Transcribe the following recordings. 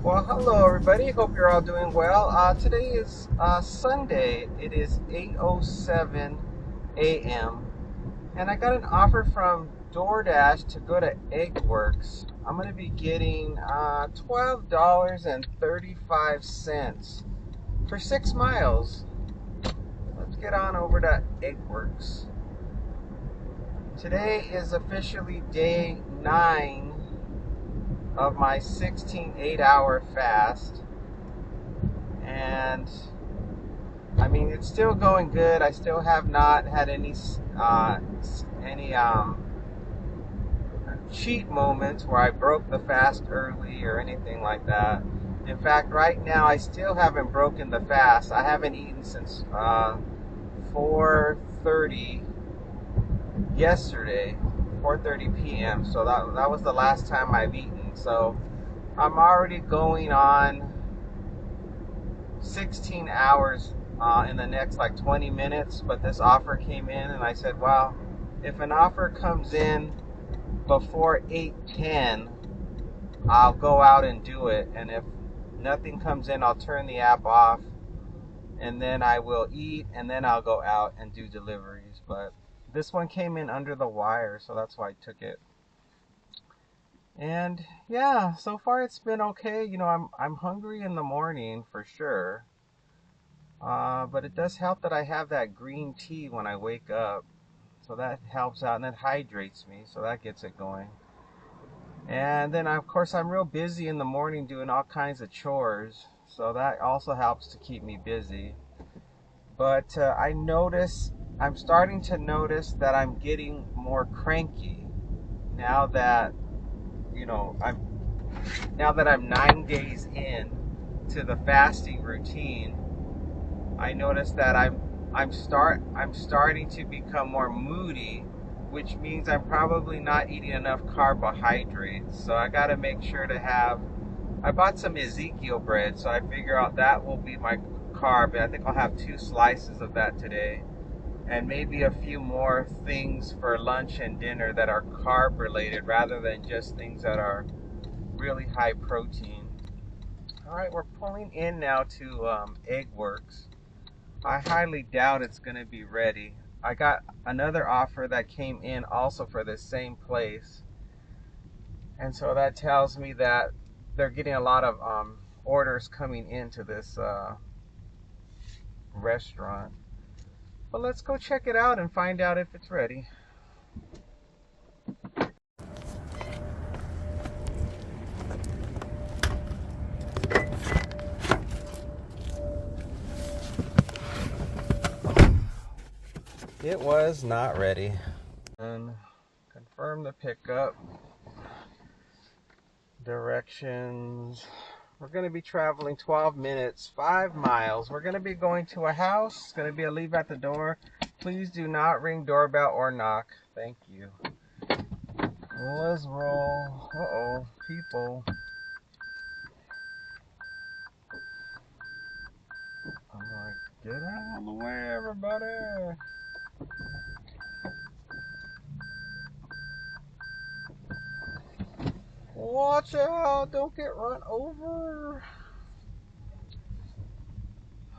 Well, hello everybody. Hope you're all doing well. Today is Sunday. It is 8:07 a.m. and I got an offer from DoorDash to go to Eggworks. I'm going to be getting $12.35 for 6 miles. Let's get on over to Eggworks. Today is officially day 9 of my 16 8-hour fast, and I mean it's still going good. I still have not had any cheat moments where I broke the fast early or anything like that. In fact, right now I still haven't broken the fast. I haven't eaten since 4:30 yesterday, 4:30 p.m. So that was the last time I've eaten. So I'm already going on 16 hours in the next like 20 minutes, but this offer came in and I said, well, if an offer comes in before 8:10, I'll go out and do it, and if nothing comes in, I'll turn the app off, and then I will eat, and then I'll go out and do deliveries. But this one came in under the wire, so that's why I took it. And yeah, so far it's been okay. You know, I'm hungry in the morning for sure. But it does help that I have that green tea when I wake up. So that helps out, and it hydrates me, so that gets it going. And then of course I'm real busy in the morning doing all kinds of chores, so that also helps to keep me busy. But I'm starting to notice that I'm getting more cranky now that I'm 9 days in to the fasting routine. I noticed that I'm starting to become more moody, which means I'm probably not eating enough carbohydrates. So I got to make sure to have. I bought some Ezekiel bread, so I figure out that will be my carb. I think I'll have 2 slices of that today, and maybe a few more things for lunch and dinner that are carb related rather than just things that are really high protein. All right, we're pulling in now to Eggworks. I highly doubt it's going to be ready. I got another offer that came in also for this same place, and so that tells me that they're getting a lot of orders coming into this restaurant. But let's go check it out and find out if it's ready. It was not ready. And confirm the pickup. Directions. We're going to be traveling 12 minutes, 5 miles. We're going to be going to a house. It's going to be a leave at the door. Please do not ring doorbell or knock. Thank you. Let's roll. Uh-oh, people. I'm like, get out of the way, everybody. Watch out, don't get run over.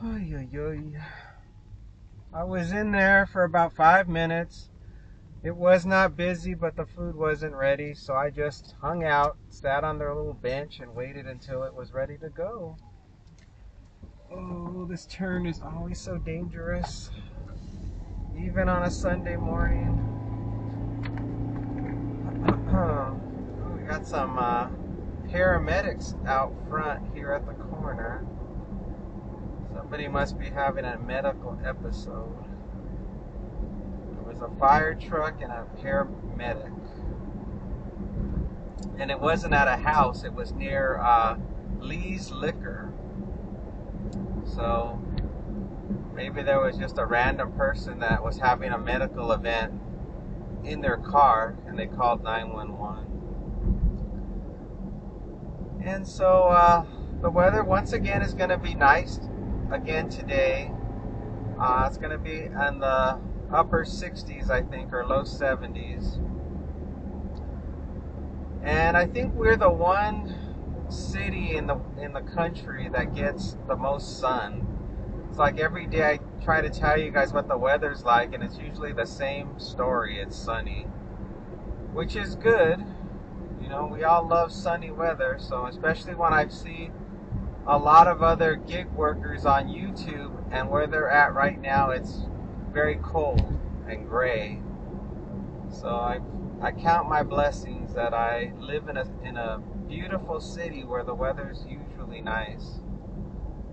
Ay, ay, ay. I was in there for about 5 minutes. It was not busy, but the food wasn't ready, so I just hung out, sat on their little bench, and waited until it was ready to go. Oh, this turn is always so dangerous, even on a Sunday morning. We got some paramedics out front here at the corner. Somebody must be having a medical episode. There was a fire truck and a paramedic. And it wasn't at a house, it was near Lee's Liquor. So maybe there was just a random person that was having a medical event in their car and they called 911. And so the weather once again is going to be nice again today. It's going to be in the upper 60s, I think, or low 70s. And I think we're the one city in the country that gets the most sun. It's like every day I try to tell you guys what the weather's like, and it's usually the same story. It's sunny, which is good. You know, we all love sunny weather, so especially when I see a lot of other gig workers on YouTube, and where they're at right now, it's very cold and gray. So I count my blessings that I live in a beautiful city where the weather's usually nice.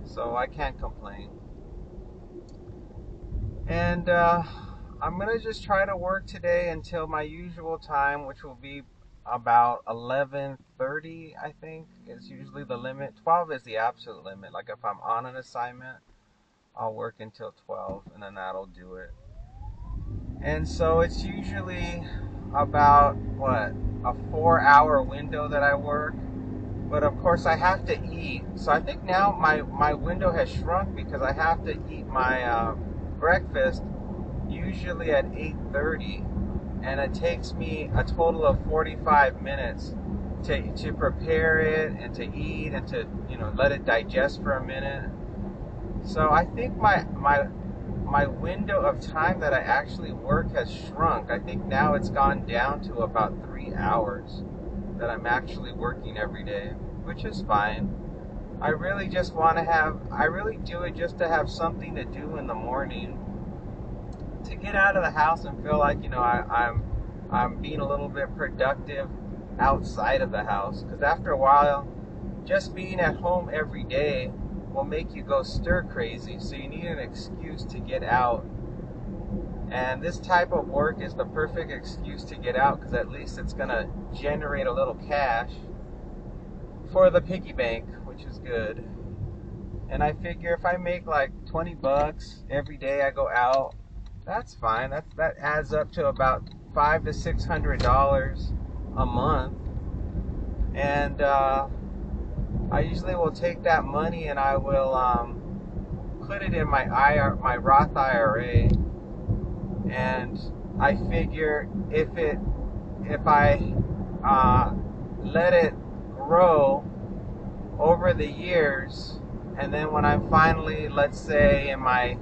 So I can't complain. And I'm gonna just try to work today until my usual time, which will be about 11:30. I think is usually the limit. 12 is the absolute limit. Like if I'm on an assignment, I'll work until 12, and then that'll do it. And so it's usually about what, a 4 hour window that I work. But of course I have to eat. So I think now my window has shrunk because I have to eat my breakfast usually at 8:30, and it takes me a total of 45 minutes to prepare it and to eat and to, you know, let it digest for a minute. So I think my window of time that I actually work has shrunk. I think now it's gone down to about 3 hours that I'm actually working every day, which is fine. I really just want to have, I really do it just to have something to do in the morning, to get out of the house and feel like, you know, I'm being a little bit productive outside of the house. Because after a while, just being at home every day will make you go stir crazy. So you need an excuse to get out. And this type of work is the perfect excuse to get out, because at least it's going to generate a little cash for the piggy bank, which is good. And I figure if I make like 20 bucks every day I go out, that's fine. That adds up to about $500 to $600 a month. And I usually will take that money and I will put it in my Roth IRA. And I figure if I let it grow over the years, and then when I'm finally, let's say in my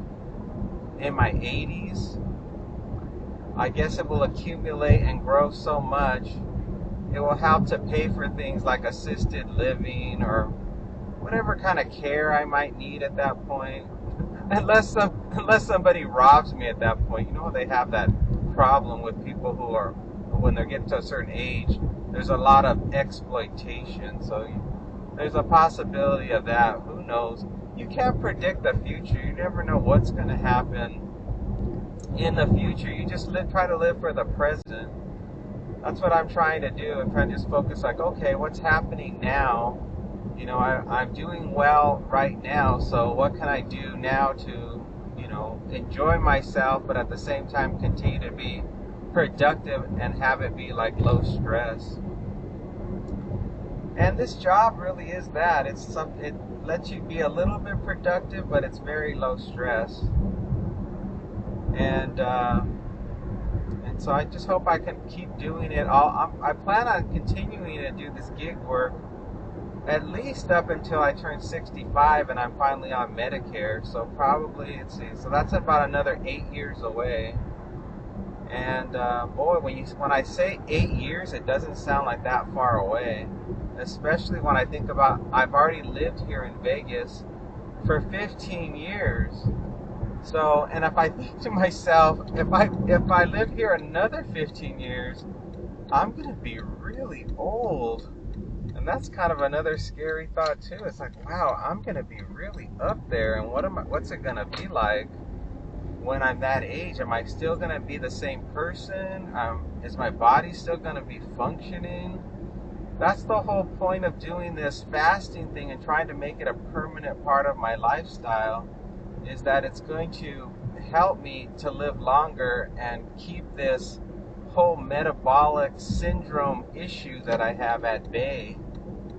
80s, I guess it will accumulate and grow so much, it will help to pay for things like assisted living or whatever kind of care I might need at that point. Unless somebody robs me at that point. You know, they have that problem with people who are, when they're getting to a certain age, there's a lot of exploitation. So there's a possibility of that. Who knows? You can't predict the future. You never know what's going to happen in the future. You just try to live for the present. That's what I'm trying to do. I'm trying to just focus like, okay, what's happening now? You know, I'm doing well right now, so what can I do now to, you know, enjoy myself, but at the same time continue to be productive and have it be like low stress. And this job really is that. It lets you be a little bit productive, but it's very low stress. And so I just hope I can keep doing it. I plan on continuing to do this gig work at least up until I turn 65 and I'm finally on Medicare. So probably, let's see, so that's about another 8 years away. And boy, when I say 8 years, it doesn't sound like that far away. Especially when I think about, I've already lived here in Vegas for 15 years. So, and if I think to myself, if I live here another 15 years, I'm gonna be really old. And that's kind of another scary thought too. It's like, wow, I'm gonna be really up there, and what's it gonna be like when I'm that age? Am I still gonna be the same person? Is my body still gonna be functioning? That's the whole point of doing this fasting thing and trying to make it a permanent part of my lifestyle, is that it's going to help me to live longer and keep this whole metabolic syndrome issue that I have at bay,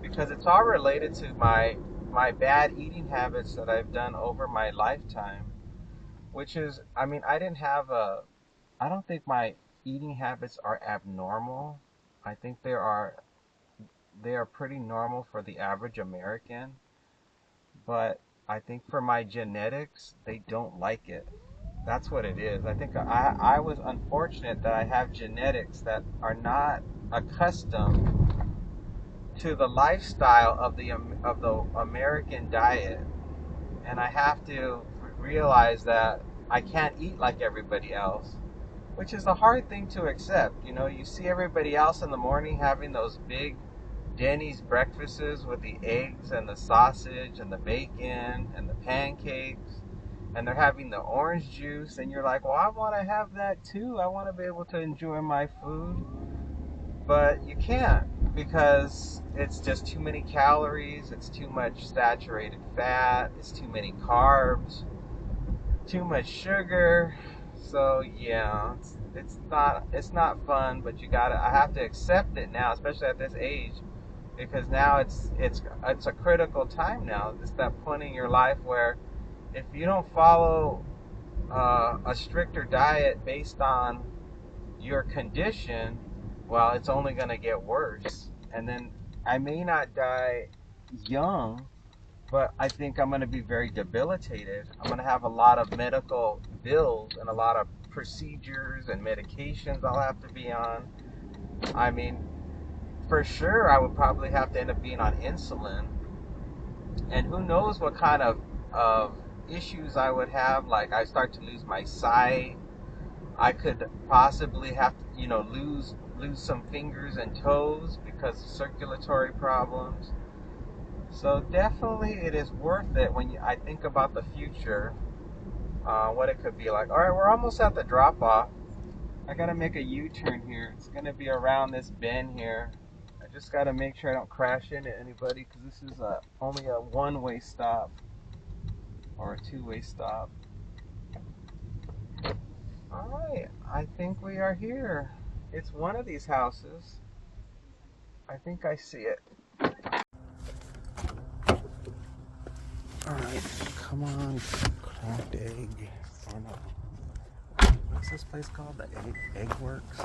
because it's all related to my bad eating habits that I've done over my lifetime, which is, I mean, I don't think my eating habits are abnormal. I think they are pretty normal for the average American, but I think for my genetics, they don't like it. That's what it is. I think I was unfortunate that I have genetics that are not accustomed to the lifestyle of the American diet, and I have to realize that I can't eat like everybody else, which is a hard thing to accept. You know, you see everybody else in the morning having those big Denny's breakfasts with the eggs and the sausage and the bacon and the pancakes, and they're having the orange juice, and you're like, well, I want to have that too. I want to be able to enjoy my food, but you can't because it's just too many calories, it's too much saturated fat, it's too many carbs, too much sugar. So yeah, it's not fun, but I have to accept it now, especially at this age, because now it's a critical time now. It's that point in your life where if you don't follow a stricter diet based on your condition, well, it's only going to get worse. And then I may not die young, but I think I'm going to be very debilitated. I'm going to have a lot of medical bills and a lot of procedures and medications I'll have to be on. I mean, for sure, I would probably have to end up being on insulin. And who knows what kind of issues I would have. Like, I start to lose my sight. I could possibly have to, lose some fingers and toes because of circulatory problems. So definitely it is worth it when I think about the future, what it could be like. All right, we're almost at the drop-off. I got to make a U-turn here. It's going to be around this bend here. I just got to make sure I don't crash into anybody because this is only a one-way stop or a two-way stop. All right, I think we are here. It's one of these houses. I think I see it. All right, come on, cracked egg. Oh no, what's this place called? The Egg Works?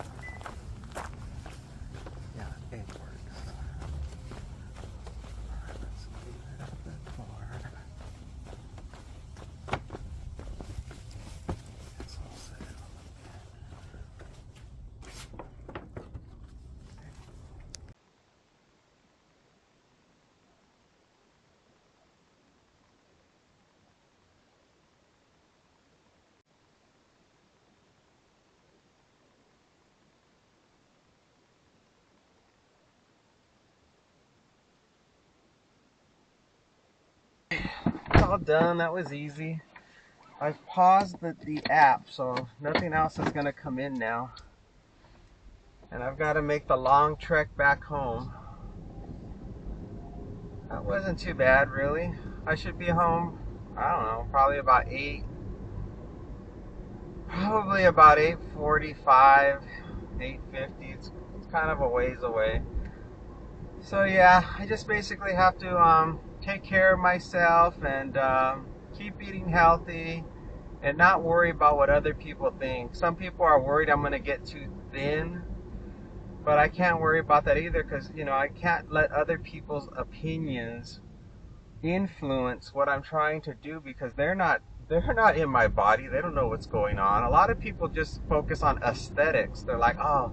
Yeah, Egg Works. All right, let's leave it at the door. It's all set on It's all done. That was easy. I've paused the app, so nothing else is going to come in now. And I've got to make the long trek back home. That wasn't too bad, really. I should be home, I don't know, probably about 8:45, 8:50. It's kind of a ways away. So yeah, I just basically have to take care of myself and keep eating healthy and not worry about what other people think. Some people are worried I'm going to get too thin, but I can't worry about that either because, I can't let other people's opinions influence what I'm trying to do because they're not in my body. They don't know what's going on. A lot of people just focus on aesthetics. They're like, oh,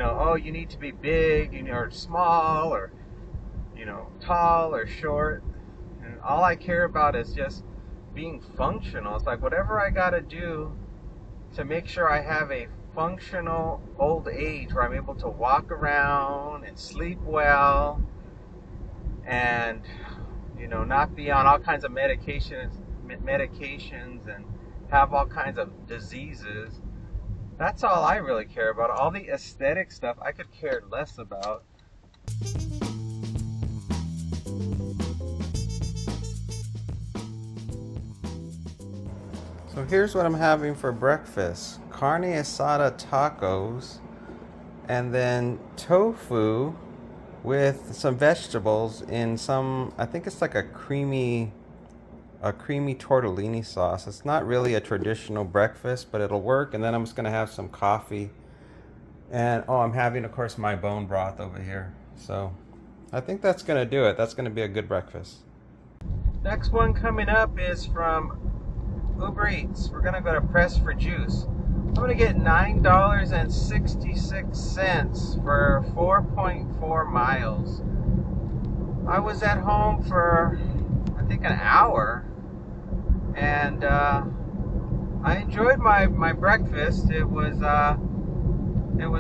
oh, you need to be big, or small, or tall or short. And all I care about is just being functional. It's like whatever I got to do to make sure I have a functional old age where I'm able to walk around and sleep well and not be on all kinds of medications and have all kinds of diseases. That's all I really care about. All the aesthetic stuff I could care less about. So here's what I'm having for breakfast. Carne Asada tacos and then tofu with some vegetables in some, I think it's like a creamy tortellini sauce. It's not really a traditional breakfast, but it'll work. And then I'm just gonna have some coffee. And I'm having, of course, my bone broth over here. So I think that's gonna do it. That's gonna be a good breakfast. Next one coming up is from UberEats. We're gonna go to Press for Juice. I'm gonna get $9.66 for 4.4 miles. I was at home for I think an hour, and I enjoyed my breakfast. It was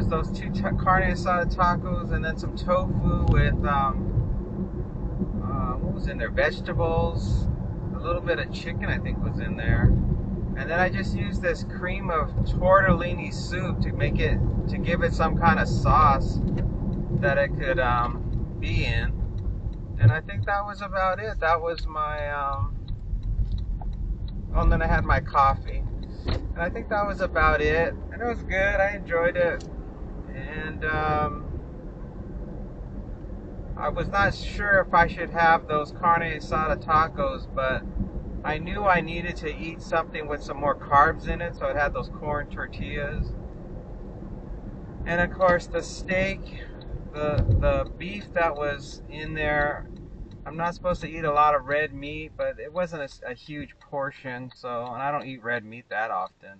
those two carne asada tacos, and then some tofu with what was in there? Vegetables, a little bit of chicken I think was in there, and then I just used this cream of tortellini soup to give it some kind of sauce that it could be in. And I think that was about it. That was my and then I had my coffee. And I think that was about it. And it was good. I enjoyed it. And I was not sure if I should have those carne asada tacos, but I knew I needed to eat something with some more carbs in it, so it had those corn tortillas. And of course the steak, the beef that was in there, I'm not supposed to eat a lot of red meat, but it wasn't a huge portion, so, and I don't eat red meat that often.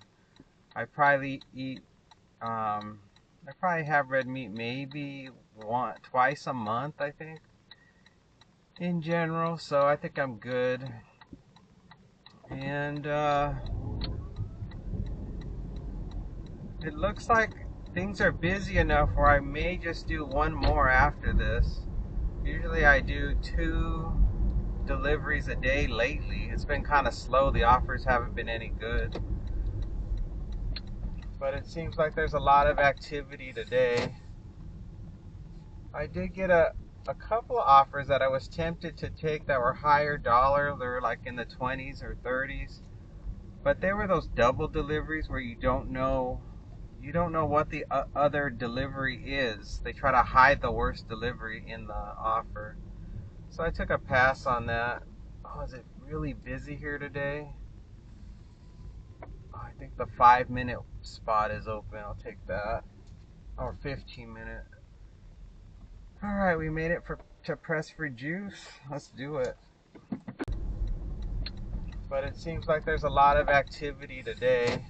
I probably have red meat maybe twice a month, I think, in general, so I think I'm good. And it looks like things are busy enough where I may just do one more after this. Usually I do 2 deliveries a day lately. It's been kind of slow. The offers haven't been any good. But it seems like there's a lot of activity today. I did get a couple of offers that I was tempted to take that were higher dollar. They were like in the 20s or 30s. But they were those double deliveries where you don't know what the other delivery is. They try to hide the worst delivery in the offer. So I took a pass on that. Oh, is it really busy here today? Oh, I think the 5-minute spot is open. I'll take that. Or 15-minute. Alright, we made it to Press for Juice. Let's do it. But it seems like there's a lot of activity today.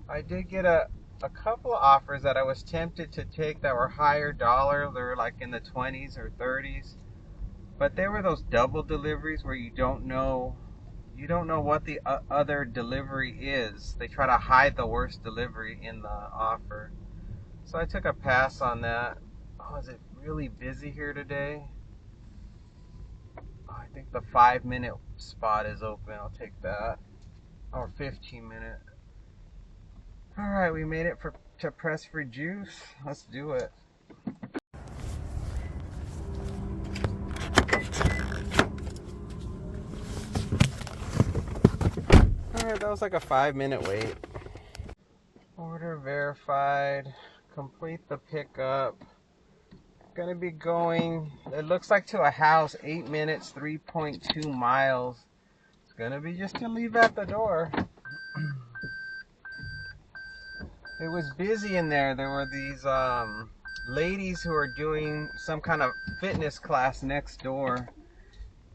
I did get a couple of offers that I was tempted to take that were higher dollar. They were like in the 20s or 30s. But they were those double deliveries where you don't know what the other delivery is. They try to hide the worst delivery in the offer. So I took a pass on that. Oh, is it really busy here today? Oh, I think the 5-minute spot is open. I'll take that. Or 15-minute. Alright, we made it to Press for Juice. Let's do it. Alright, that was like a 5-minute wait. Order verified. Complete the pickup. Gonna be going, it looks like to a house, 8 minutes, 3.2 miles. It's gonna be just to leave at the door. It was busy in there. There were these ladies who are doing some kind of fitness class next door,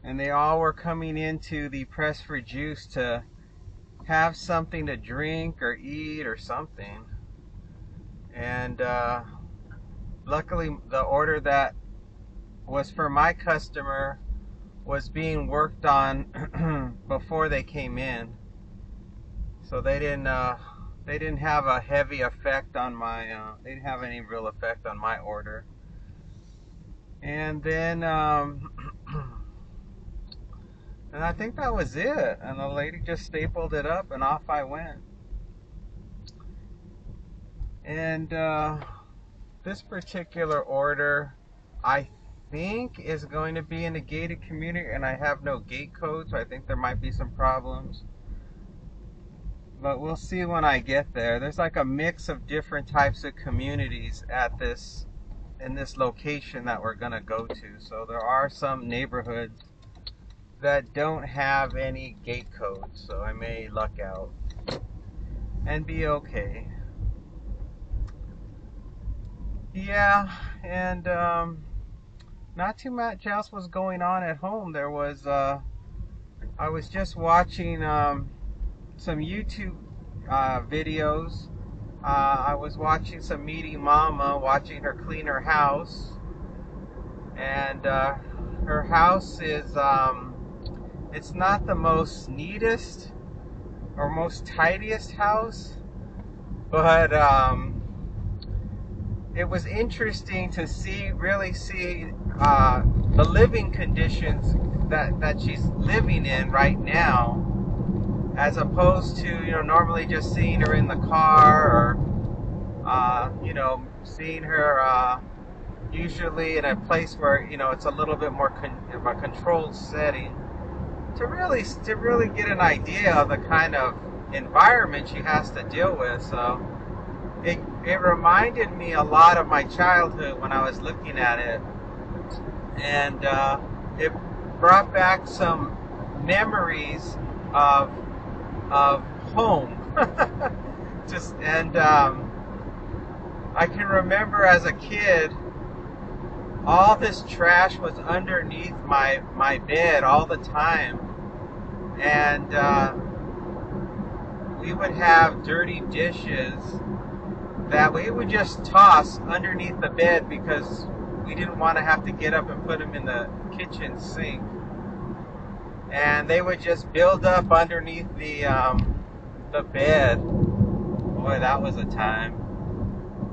and they all were coming into the Press for Juice to have something to drink or eat or something. And luckily the order that was for my customer was being worked on before they came in, so they didn't have a heavy effect on my they didn't have any real effect on my order. And then and I think that was it, and the lady just stapled it up and off I went. And this particular order, I think, is going to be in a gated community, and I have no gate code, so I think there might be some problems. But we'll see when I get there. There's like a mix of different types of communities in this location that we're gonna go to. So there are some neighborhoods that don't have any gate codes, so I may luck out and be okay. Yeah, and not too much else was going on at home. There was I was just watching some YouTube videos. I was watching some meaty mama, watching her clean her house, and her house is it's not the most neatest or most tidiest house, but it was interesting to really see the living conditions that she's living in right now, as opposed to, normally just seeing her in the car, or seeing her usually in a place where it's a little bit more of a controlled setting, to really get an idea of the kind of environment she has to deal with. So it reminded me a lot of my childhood when I was looking at it, and it brought back some memories of home. Just and I can remember as a kid, all this trash was underneath my bed all the time, and we would have dirty dishes that we would just toss underneath the bed because we didn't want to have to get up and put them in the kitchen sink, and they would just build up underneath the bed. Boy, that was a time.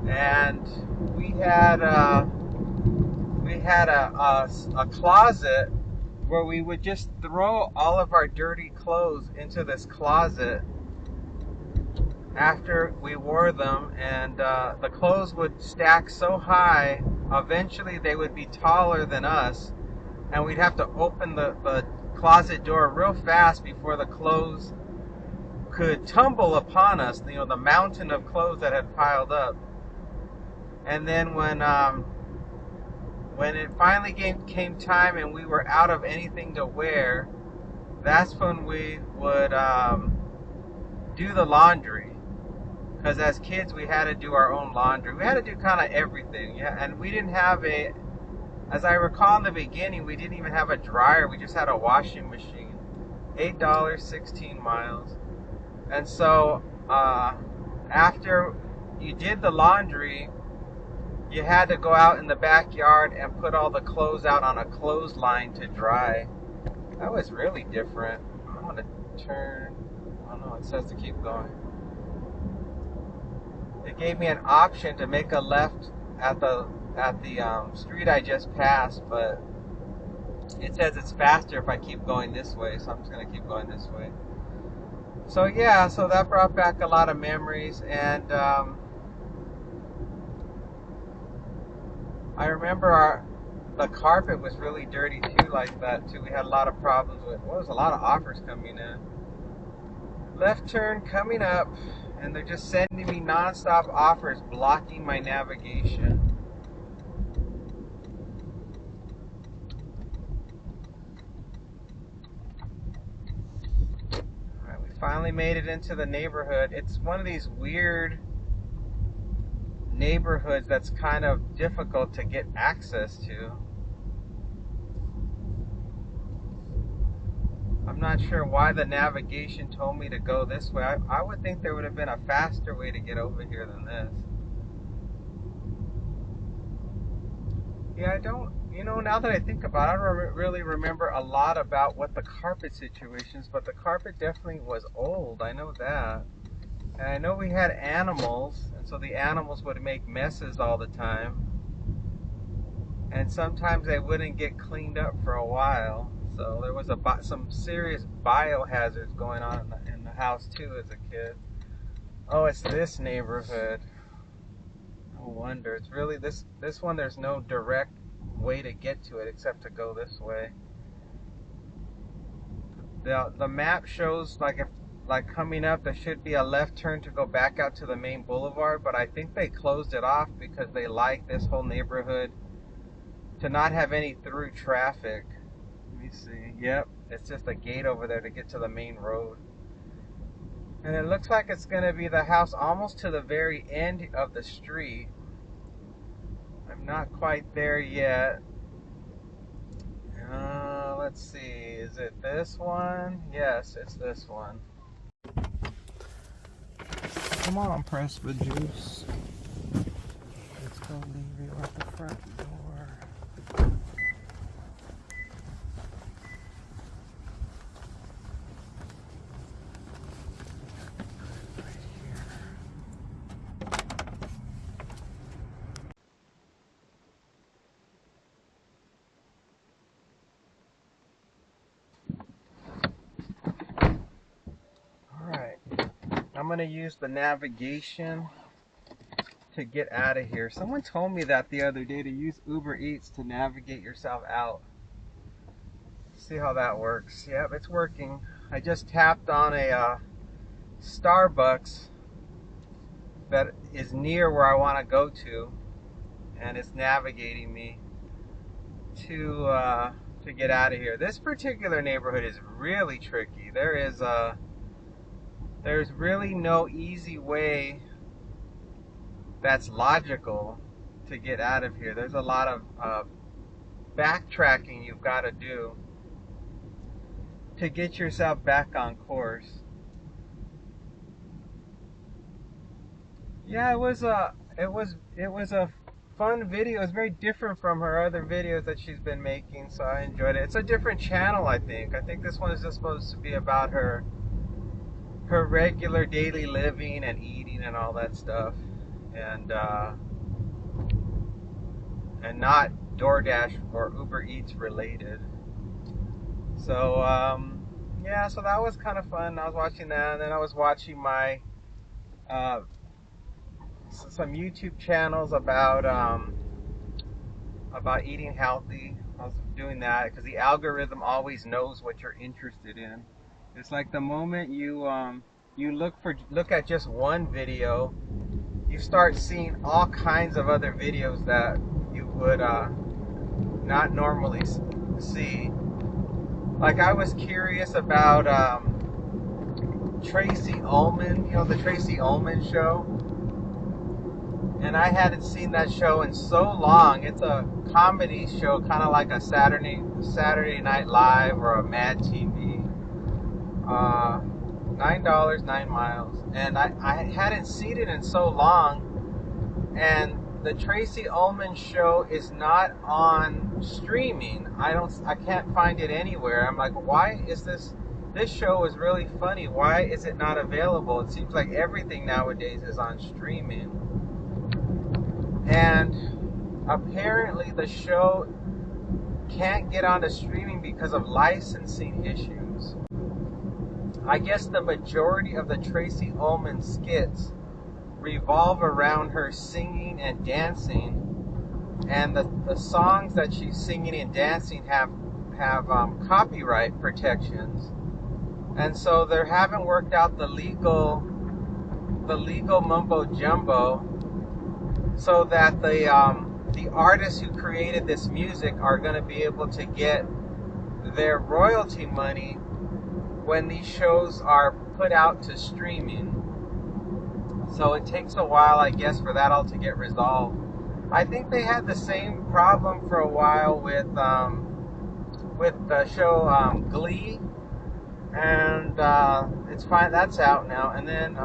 And we had a closet where we would just throw all of our dirty clothes into this closet after we wore them, and the clothes would stack so high, eventually they would be taller than us, and we'd have to open the closet door real fast before the clothes could tumble upon us, the mountain of clothes that had piled up. And then when it finally came time and we were out of anything to wear, that's when we would do the laundry. Because as kids, we had to do our own laundry. We had to do kind of everything. Yeah, and we didn't have as I recall in the beginning, we didn't even have a dryer. We just had a washing machine. $8, 16 miles. And so after you did the laundry, you had to go out in the backyard and put all the clothes out on a clothesline to dry. That was really different. I'm going to turn. Oh no, it says to keep going. It gave me an option to make a left at the street I just passed, but it says it's faster if I keep going this way, so I'm just going to keep going this way. So yeah, so that brought back a lot of memories, and I remember the carpet was really dirty too, like that too. We had a lot of problems with. Well, there was a lot of offers coming in. Left turn coming up, and they're just sending me nonstop offers, blocking my navigation. All right, we finally made it into the neighborhood. It's one of these weird neighborhoods that's kind of difficult to get access to. I'm not sure why the navigation told me to go this way. I would think there would have been a faster way to get over here than this. Yeah, I don't, now that I think about it, I don't really remember a lot about what the carpet situations, but the carpet definitely was old. I know that. And I know we had animals, and so the animals would make messes all the time. And sometimes they wouldn't get cleaned up for a while. So there was some serious biohazards going on in the house too as a kid. Oh, it's this neighborhood. No wonder. It's really this one. There's no direct way to get to it except to go this way. The map shows like coming up, there should be a left turn to go back out to the main boulevard, but I think they closed it off because they like this whole neighborhood to not have any through traffic. Let me see. Yep, it's just a gate over there to get to the main road. And it looks like it's going to be the house almost to the very end of the street. I'm not quite there yet. Let's see, is it this one? Yes, it's this one. Come on, press the juice. Let's go leave you at the front door. I'm going to use the navigation to get out of here. Someone told me that the other day, to use UberEats to navigate yourself out. See how that works. Yep, it's working. I just tapped on a Starbucks that is near where I want to go to, and it's navigating me to get out of here. This particular neighborhood is really tricky. There's really no easy way that's logical to get out of here. There's a lot of backtracking you've got to do to get yourself back on course. Yeah, it was a fun video. It's very different from her other videos that she's been making, so I enjoyed it. It's a different channel, I think. I think this one is just supposed to be about her regular daily living and eating and all that stuff, and not DoorDash or UberEats related. So yeah, so that was kind of fun. I was watching that, and then I was watching my some YouTube channels about eating healthy. I was doing that because the algorithm always knows what you're interested in. It's like the moment you look at just one video, you start seeing all kinds of other videos that you would not normally see. Like, I was curious about Tracy Ullman, you know, the Tracy Ullman show, and I hadn't seen that show in so long. It's a comedy show, kind of like a Saturday Night Live or a Mad TV. $9, 9 miles, and I hadn't seen it in so long. And the Tracy Ullman show is not on streaming. I can't find it anywhere. I'm like, why is this show is really funny. Why is it not available? It seems like everything nowadays is on streaming. And apparently the show can't get onto streaming because of licensing issues. I guess the majority of the Tracy Ullman skits revolve around her singing and dancing, and the songs that she's singing and dancing have copyright protections, and so they haven't worked out the legal mumbo jumbo, so that the artists who created this music are going to be able to get their royalty money when these shows are put out to streaming. So it takes a while, I guess, for that all to get resolved. I think they had the same problem for a while with the show Glee, and it's fine. That's out now. And then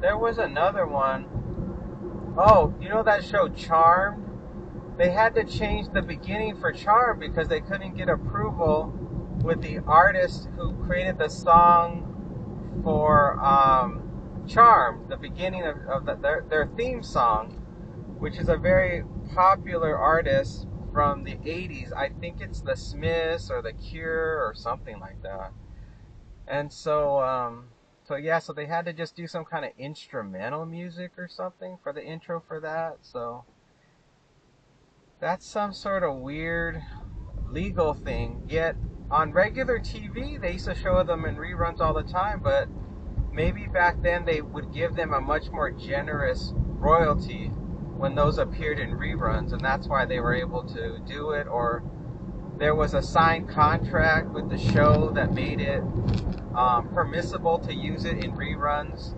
there was another one. Oh, you know that show Charmed? They had to change the beginning for Charmed because they couldn't get approval with the artist who created the song for Charmed, the beginning of their theme song, which is a very popular artist from the 80s. I think it's the Smiths or the Cure or something like that. And so so they had to just do some kind of instrumental music or something for the intro for that. So that's some sort of weird legal thing. Yet on regular TV, they used to show them in reruns all the time, but maybe back then they would give them a much more generous royalty when those appeared in reruns, and that's why they were able to do it. Or there was a signed contract with the show that made it permissible to use it in reruns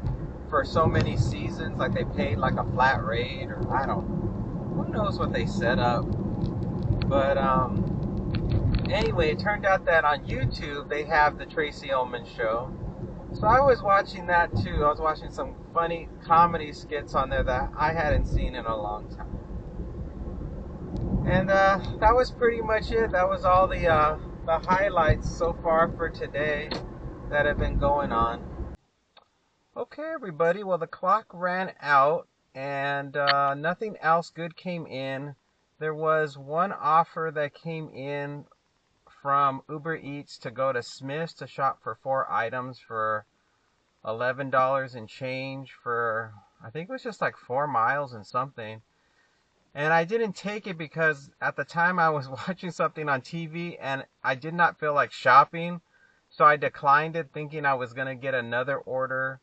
for so many seasons, like they paid like a flat rate, or I don't know. who knows what they set up. But anyway, it turned out that on YouTube they have the Tracy Ullman Show. So I was watching that too. I was watching some funny comedy skits on there that I hadn't seen in a long time. And that was pretty much it. That was all the highlights so far for today that have been going on. Okay, everybody. Well, the clock ran out and nothing else good came in. There was one offer that came in from UberEats to go to Smith's to shop for 4 items for $11 and change for, I think it was just like 4 miles and something. And I didn't take it because at the time I was watching something on TV and I did not feel like shopping. So I declined it thinking I was going to get another order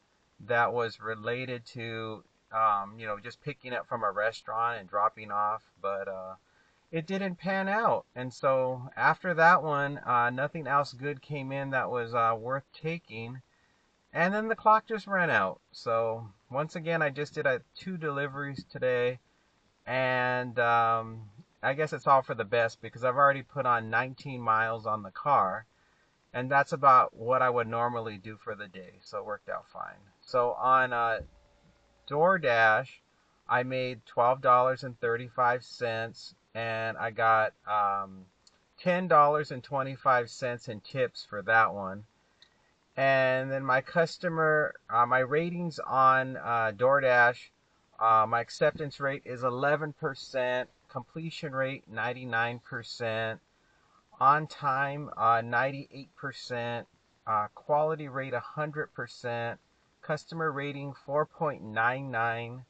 that was related to, just picking up from a restaurant and dropping off. But it didn't pan out. And so after that one, nothing else good came in that was worth taking. And then the clock just ran out. So once again, I just did 2 deliveries today. And I guess it's all for the best because I've already put on 19 miles on the car. And that's about what I would normally do for the day. So it worked out fine. So on DoorDash, I made $12.35. And I got $10.25 in tips for that one. And then my my ratings on DoorDash, my acceptance rate is 11%, completion rate 99%, on time 98%, quality rate 100%, customer rating 4.99.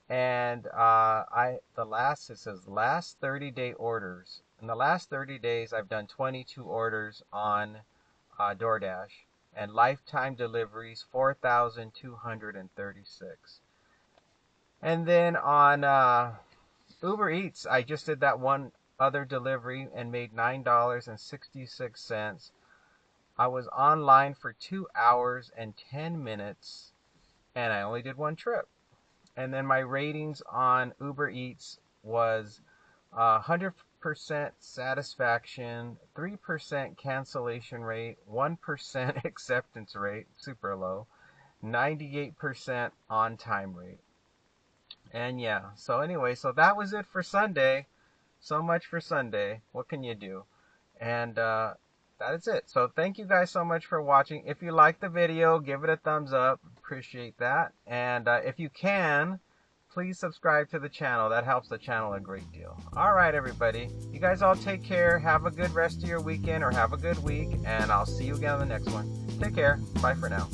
And it says last 30-day orders. In the last 30 days, I've done 22 orders on DoorDash, and lifetime deliveries 4,236. And then on Uber Eats, I just did that one other delivery and made $9.66. I was online for 2 hours and 10 minutes, and I only did 1 trip. And then my ratings on Uber Eats was 100% satisfaction, 3% cancellation rate, 1% acceptance rate, super low, 98% on time rate. And yeah, so anyway, so that was it for Sunday. So much for Sunday. What can you do? And that is it. So thank you guys so much for watching. If you like the video, give it a thumbs up. Appreciate that. And if you can, please subscribe to the channel. That helps the channel a great deal. All right, everybody. You guys all take care. Have a good rest of your weekend or have a good week. And I'll see you again on the next one. Take care. Bye for now.